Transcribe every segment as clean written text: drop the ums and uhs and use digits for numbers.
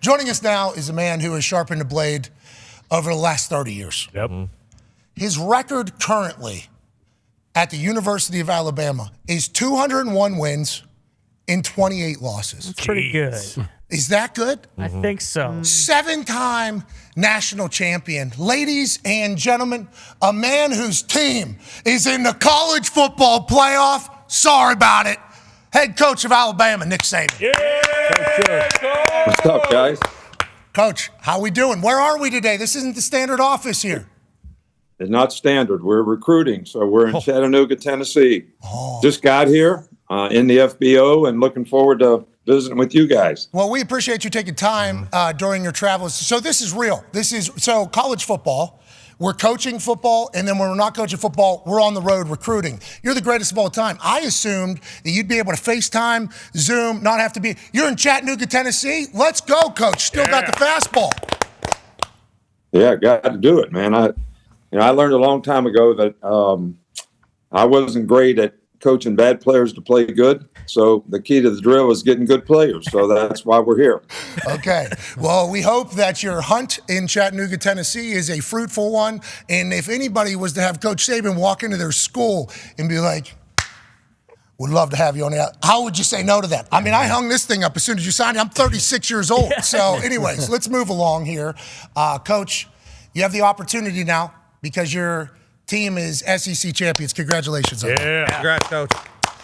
Joining us now is a man who has sharpened the blade over the last 30 years. Yep. His record currently at the University of Alabama is 201 wins and 28 losses. That's pretty good. Is that good? I think so. 7-time national champion. Ladies and gentlemen, a man whose team is in the college football playoff. Sorry about it. Head coach of Alabama, Nick Saban. Yeah! What's up, guys? Coach, how we doing? Where are we today? This isn't the standard office here. It's not standard. We're recruiting, so we're in Chattanooga, Tennessee. Just got here in the FBO and looking forward to visiting with you guys. Well, we appreciate you taking time during your travels. So this is real. So college football. We're coaching football, and then when we're not coaching football, we're on the road recruiting. You're the greatest of all time. I assumed that you'd be able to FaceTime, Zoom, not have to be. You're in Chattanooga, Tennessee. Let's go, Coach. Still got the fastball. Yeah, got to do it, man. I learned a long time ago that I wasn't great at coaching bad players to play good. So the key to the drill is getting good players. So that's why we're here. Okay. Well, we hope that your hunt in Chattanooga, Tennessee is a fruitful one. And if anybody was to have Coach Saban walk into their school and be like, would love to have you on the out, how would you say no to that? I mean, I hung this thing up as soon as you signed it. I'm 36 years old. So anyways, let's move along here. Coach, you have the opportunity now because your team is SEC champions. Congratulations. Yeah. Congrats, Coach.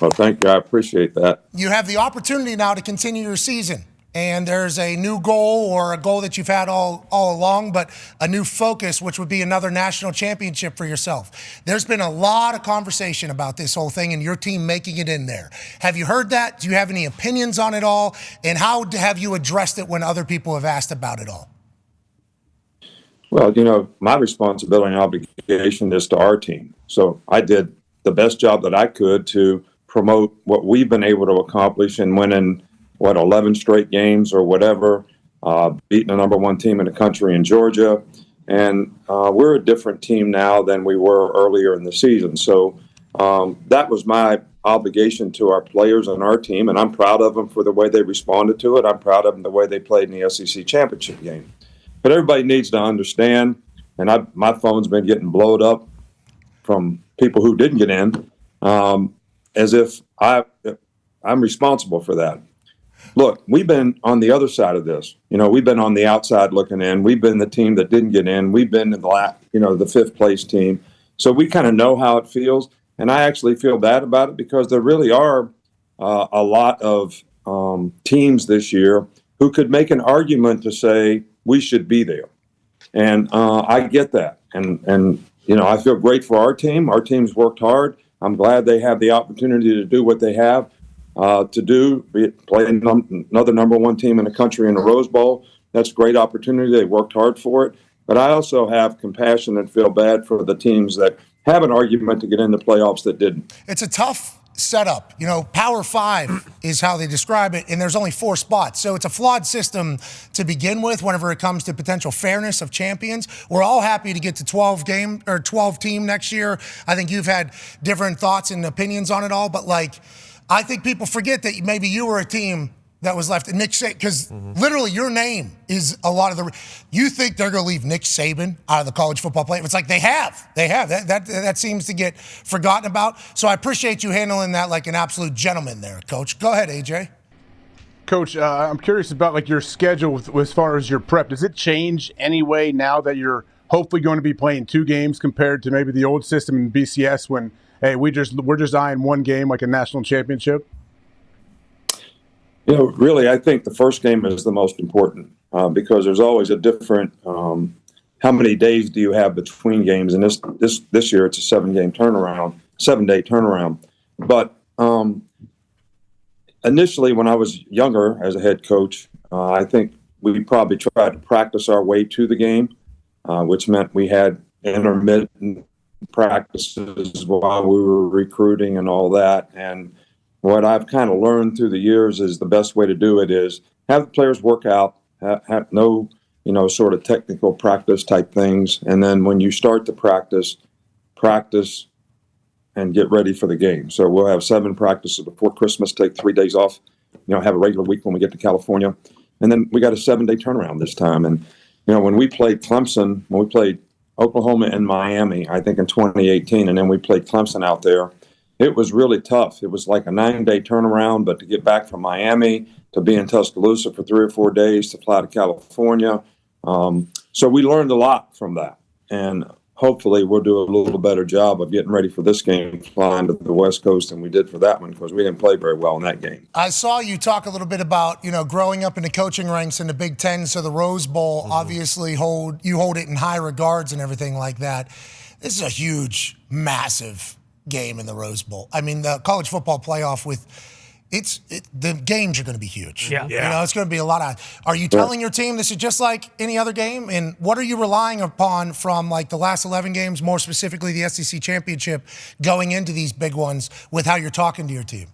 Well, thank you. I appreciate that. You have the opportunity now to continue your season. And there's a new goal or a goal that you've had all along, but a new focus, which would be another national championship for yourself. There's been a lot of conversation about this whole thing and your team making it in there. Have you heard that? Do you have any opinions on it all? And how have you addressed it when other people have asked about it all? Well, my responsibility and obligation is to our team. So I did the best job that I could to promote what we've been able to accomplish and winning, 11 straight games or whatever, beating the number one team in the country in Georgia. And we're a different team now than we were earlier in the season. So that was my obligation to our players and our team, and I'm proud of them for the way they responded to it. I'm proud of them the way they played in the SEC championship game. But everybody needs to understand, and my phone's been getting blowed up from people who didn't get in, as if I'm responsible for that. Look, we've been on the other side of this. We've been on the outside looking in. We've been the team that didn't get in. We've been in the fifth place team. So we kind of know how it feels. And I actually feel bad about it because there really are a lot of teams this year who could make an argument to say we should be there. And I get that. And I feel great for our team. Our team's worked hard. I'm glad they have the opportunity to do what they have to do, play another number one team in the country in the Rose Bowl. That's a great opportunity. They worked hard for it. But I also have compassion and feel bad for the teams that have an argument to get into playoffs that didn't. It's a tough setup. Power 5 is how they describe it, and there's only 4 spots. So it's a flawed system to begin with whenever it comes to potential fairness of champions. We're all happy to get to 12 team next year. I think you've had different thoughts and opinions on it all, but I think people forget that maybe you were a team that was left. Nick Saban, because literally your name is a lot of the. You think they're going to leave Nick Saban out of the college football play? It's like they have. That seems to get forgotten about. So I appreciate you handling that like an absolute gentleman there, Coach. Go ahead, AJ. Coach, I'm curious about your schedule as far as your prep. Does it change anyway now that you're hopefully going to be playing 2 games compared to maybe the old system in BCS when we're just eyeing 1 game like a national championship? Really, I think the first game is the most important because there's always a different. How many days do you have between games? And this year it's a 7-day turnaround. But initially, when I was younger as a head coach, I think we probably tried to practice our way to the game, which meant we had intermittent practices while we were recruiting and all that. And what I've kind of learned through the years is the best way to do it is have the players work out, have no, sort of technical practice type things. And then when you start to practice and get ready for the game. So we'll have 7 practices before Christmas, take 3 days off, have a regular week when we get to California. And then we got a 7-day turnaround this time. And, when we played Clemson, when we played Oklahoma and Miami, I think in 2018, and then we played Clemson out there, it was really tough. It was like a 9-day turnaround, but to get back from Miami to be in Tuscaloosa for 3 or 4 days to fly to California. So we learned a lot from that. And hopefully we'll do a little better job of getting ready for this game, flying to the West Coast than we did for that one, because we didn't play very well in that game. I saw you talk a little bit about, growing up in the coaching ranks in the Big Ten, so the Rose Bowl obviously you hold it in high regards and everything like that. This is a huge, massive game in the Rose Bowl. I mean, the college football playoff the games are going to be huge. Yeah. It's going to be a lot of. Are you telling your team this is just like any other game? And what are you relying upon from like the last 11 games, more specifically the SEC championship, going into these big ones with how you're talking to your team?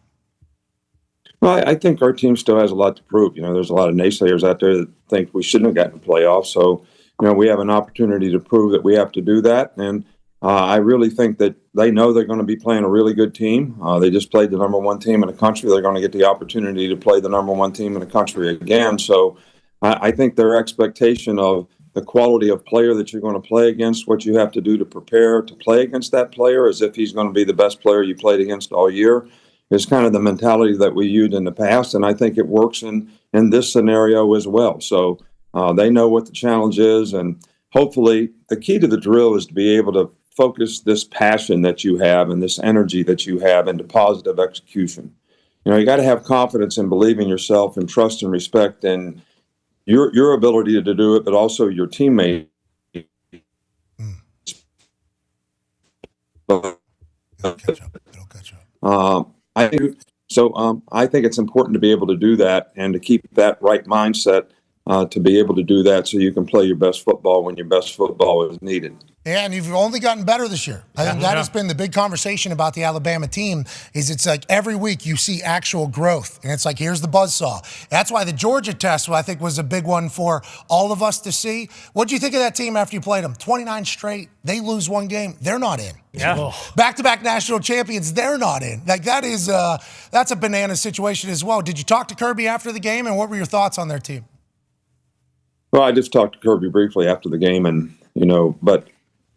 Well, I think our team still has a lot to prove. There's a lot of naysayers out there that think we shouldn't have gotten the playoffs. So, we have an opportunity to prove that we have to do that. And I really think that they know they're going to be playing a really good team. They just played the number one team in the country. They're going to get the opportunity to play the number one team in the country again. So I think their expectation of the quality of player that you're going to play against, what you have to do to prepare to play against that player as if he's going to be the best player you played against all year, is kind of the mentality that we used in the past. And I think it works in this scenario as well. So they know what the challenge is. And hopefully the key to the drill is to be able to focus this passion that you have and this energy that you have into positive execution. You got to have confidence and believe in yourself and trust and respect and your ability to do it, but also your teammates. It'll catch up. I think it's important to be able to do that and to keep that right mindset to be able to do that so you can play your best football when your best football is needed. Yeah, and you've only gotten better this year. I think that has been the big conversation about the Alabama team is it's like every week you see actual growth. And it's like, here's the buzzsaw. That's why the Georgia test, I think, was a big one for all of us to see. What do you think of that team after you played them? 29 straight. They lose one game. They're not in. Yeah. Back-to-back national champions, they're not in. Like, that's a banana situation as well. Did you talk to Kirby after the game, and what were your thoughts on their team? Well, I just talked to Kirby briefly after the game, and, but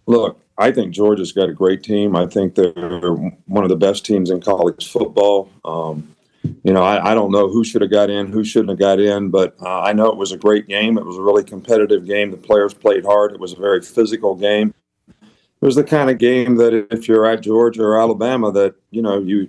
look, I think Georgia's got a great team. I think they're one of the best teams in college football. I don't know who should have got in, who shouldn't have got in, but I know it was a great game. It was a really competitive game. The players played hard. It was a very physical game. It was the kind of game that if you're at Georgia or Alabama, that,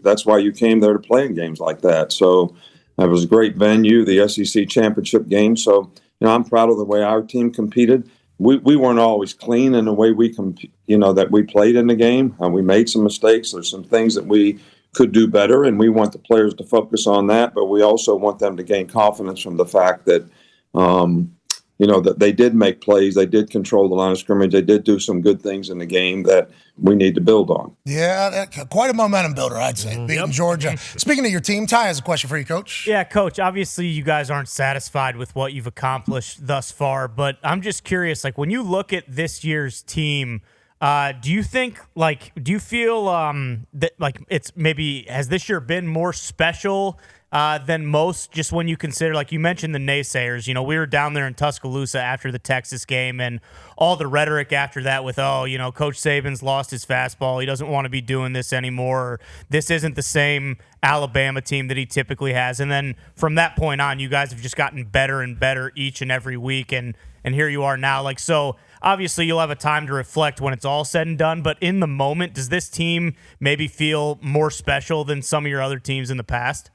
that's why you came there to play in games like that. So it was a great venue, the SEC championship game. So, I'm proud of the way our team competed. We weren't always clean in the way that we played in the game. We made some mistakes. There's some things that we could do better, and we want the players to focus on that. But we also want them to gain confidence from the fact that, that they did make plays, they did control the line of scrimmage, they did do some good things in the game that we need to build on. Yeah, quite a momentum builder, I'd say, beating Georgia. Speaking of your team, Ty has a question for you, Coach. Yeah, Coach, obviously you guys aren't satisfied with what you've accomplished thus far, but I'm just curious, when you look at this year's team, do you feel that it's maybe, has this year been more special than most, just when you consider, you mentioned the naysayers. We were down there in Tuscaloosa after the Texas game and all the rhetoric after that with, Coach Saban's lost his fastball. He doesn't want to be doing this anymore. Or, this isn't the same Alabama team that he typically has. And then from that point on, you guys have just gotten better and better each and every week. And here you are now. So obviously you'll have a time to reflect when it's all said and done. But in the moment, does this team maybe feel more special than some of your other teams in the past?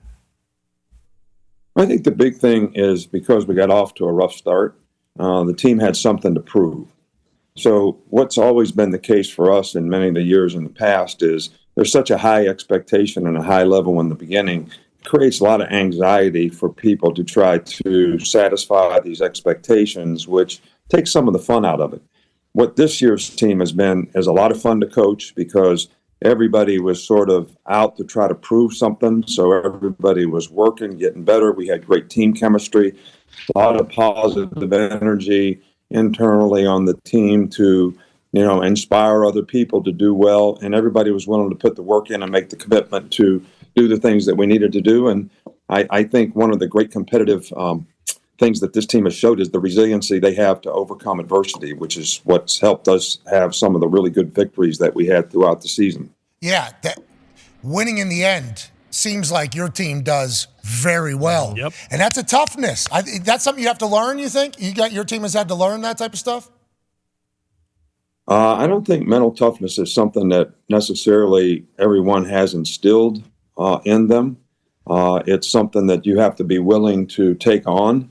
I think the big thing is because we got off to a rough start, the team had something to prove. So what's always been the case for us in many of the years in the past is there's such a high expectation and a high level in the beginning. It creates a lot of anxiety for people to try to satisfy these expectations, which takes some of the fun out of it. What this year's team has been is a lot of fun to coach because everybody was sort of out to try to prove something. So everybody was working, getting better. We had great team chemistry, a lot of positive energy internally on the team to, inspire other people to do well. And everybody was willing to put the work in and make the commitment to do the things that we needed to do. And I think one of the great competitive things that this team has showed is the resiliency they have to overcome adversity, which is what's helped us have some of the really good victories that we had throughout the season. Yeah, winning in the end seems like your team does very well. Yep. And that's a toughness. That's something you have to learn, you think? Your team has had to learn that type of stuff? I don't think mental toughness is something that necessarily everyone has instilled in them. It's something that you have to be willing to take on.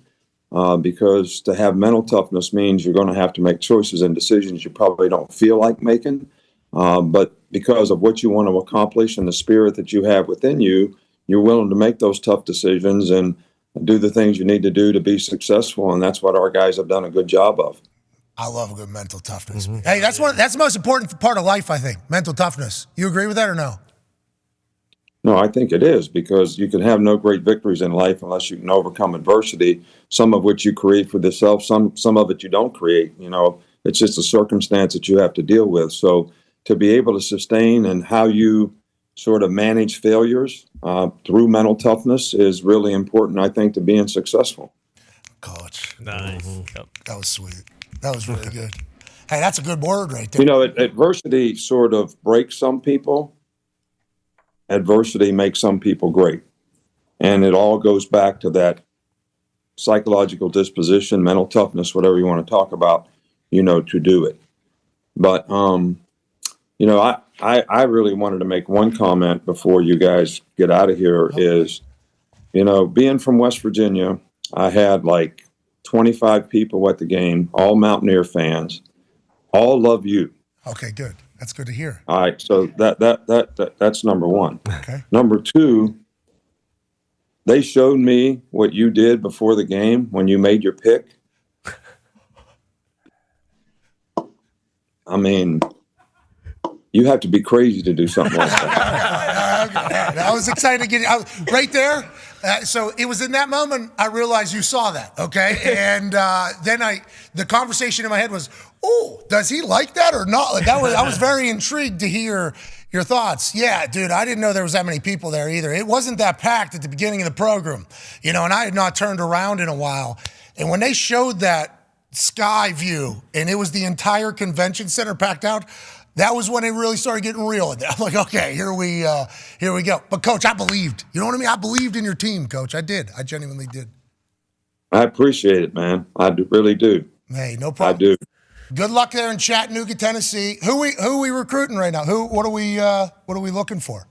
Because to have mental toughness means you're going to have to make choices and decisions you probably don't feel like making. But because of what you want to accomplish and the spirit that you have within you, you're willing to make those tough decisions and do the things you need to do to be successful. And that's what our guys have done a good job of. I love a good mental toughness. Hey, that's the most important part of life, I think, mental toughness. You agree with that or no? No, I think it is, because you can have no great victories in life unless you can overcome adversity, some of which you create for yourself, some of it you don't create. It's just a circumstance that you have to deal with. So to be able to sustain and how you sort of manage failures through mental toughness is really important, I think, to being successful. Coach. Nice. That was sweet. That was really good. Hey, that's a good word right there. Adversity sort of breaks some people. Adversity makes some people great. And it all goes back to that psychological disposition, mental toughness, whatever you want to talk about, to do it. But, I really wanted to make one comment before you guys get out of here is, being from West Virginia, I had like 25 people at the game, all Mountaineer fans, all love you. Okay, good. That's good to hear. All right, so that's number one. Okay. Number two, they showed me what you did before the game when you made your pick. I mean, you have to be crazy to do something like that. I was excited to get it right there. So it was in that moment I realized you saw that, okay? And then the conversation in my head was, oh, does he like that or not? I was very intrigued to hear your thoughts. Yeah, dude, I didn't know there was that many people there either. It wasn't that packed at the beginning of the program, and I had not turned around in a while. And when they showed that sky view and it was the entire convention center packed out, that was when it really started getting real. I'm like, okay, here we go. But, Coach, I believed. You know what I mean? I believed in your team, Coach. I did. I genuinely did. I appreciate it, man. Really do. Hey, no problem. I do. Good luck there in Chattanooga, Tennessee. Who are we recruiting right now? What are we looking for?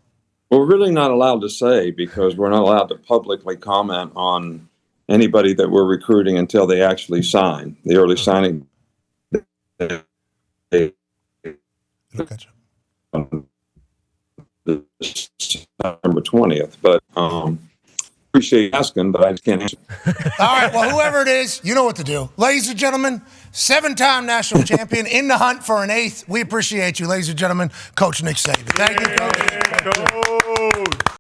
Well, we're really not allowed to say, because we're not allowed to publicly comment on anybody that we're recruiting until they actually sign. The early signing. December 20th, but appreciate you asking, but I just can't answer. All right, well, whoever it is, you know what to do. Ladies and gentlemen, 7-time national champion in the hunt for an 8th. We appreciate you, ladies and gentlemen, Coach Nick Saban. Thank you, Coach. Coach.